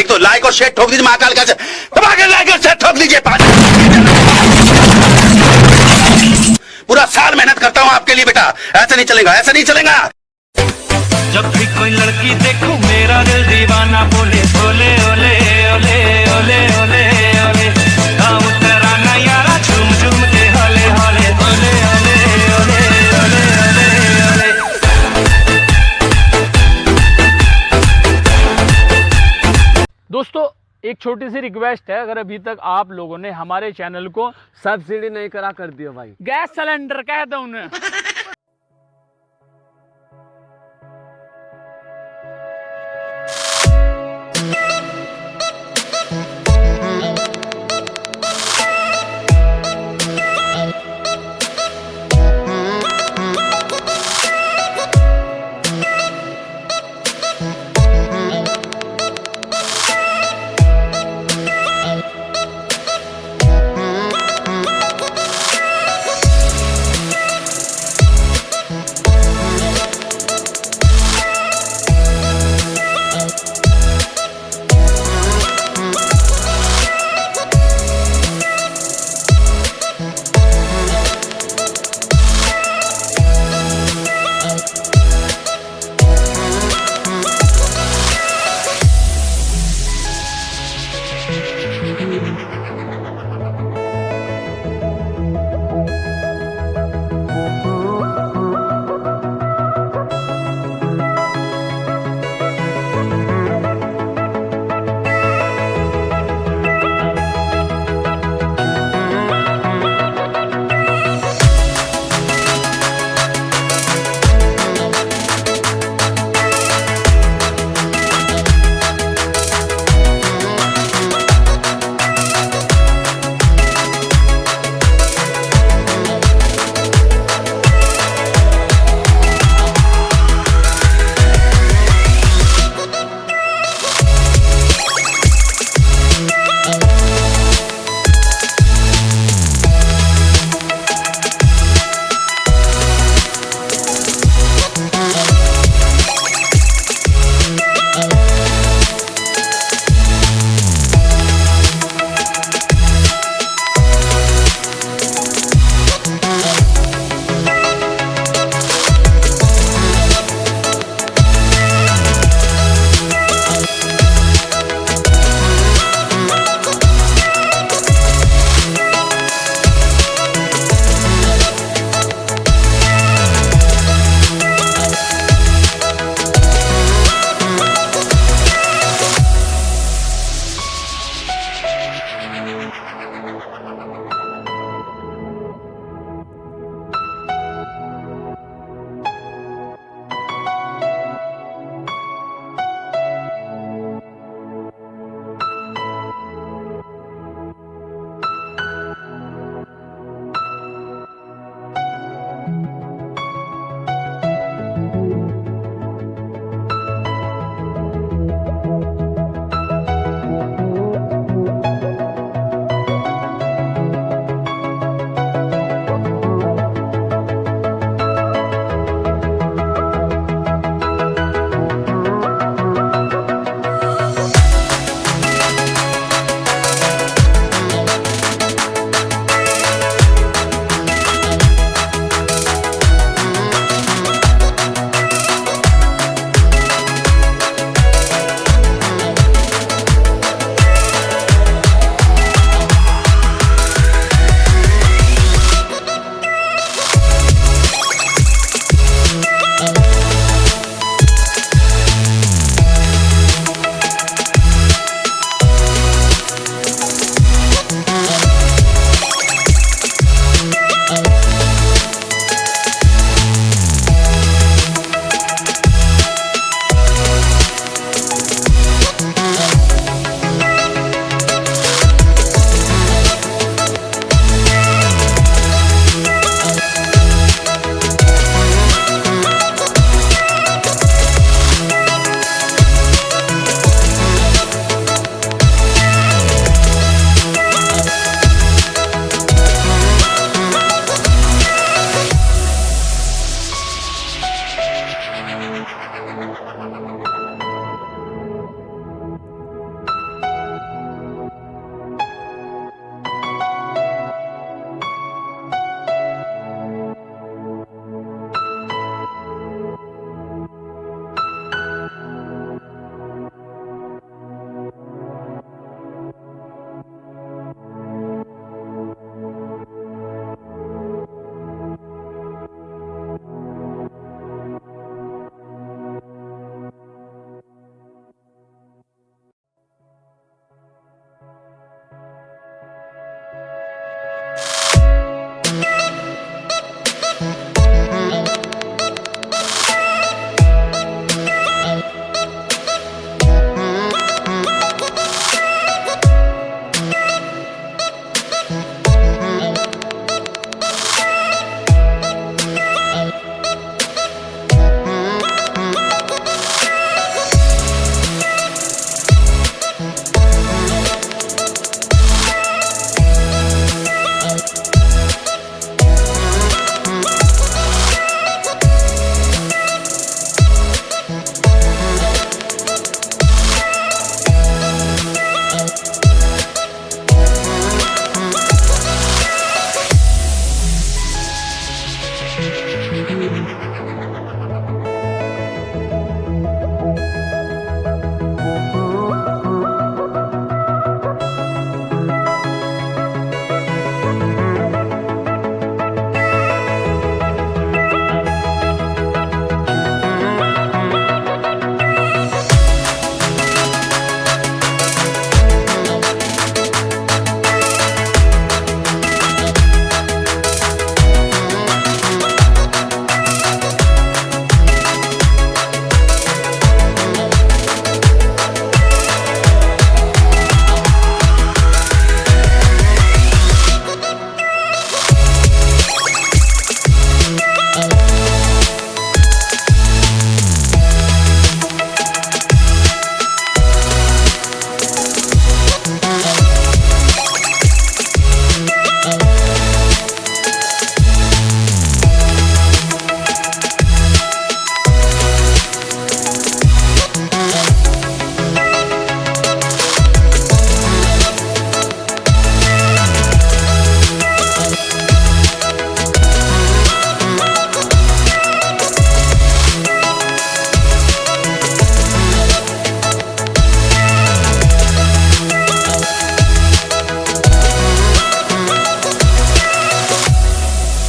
एक तो लाइक और शेयर ठोक दीजिए, महाकाल का दबा के लाइक और शेयर ठोक दीजिए। पूरा साल मेहनत करता हूँ आपके लिए बेटा, ऐसा नहीं चलेगा, ऐसा नहीं चलेगा। जब भी कोई लड़की देखूं मेरा दिल दीवाना बोले, ओले ओले ओले ओले ओले ओले, गाँव तराना यारा झूम झूम के हले हले, ओले ओले ओले ओले ओले ओले। दोस्तों एक छोटी सी रिक्वेस्ट है, अगर अभी तक आप लोगों ने हमारे चैनल को सब्सिडी नहीं करा कर दियो भाई, गैस सिलेंडर कह दो उन्हें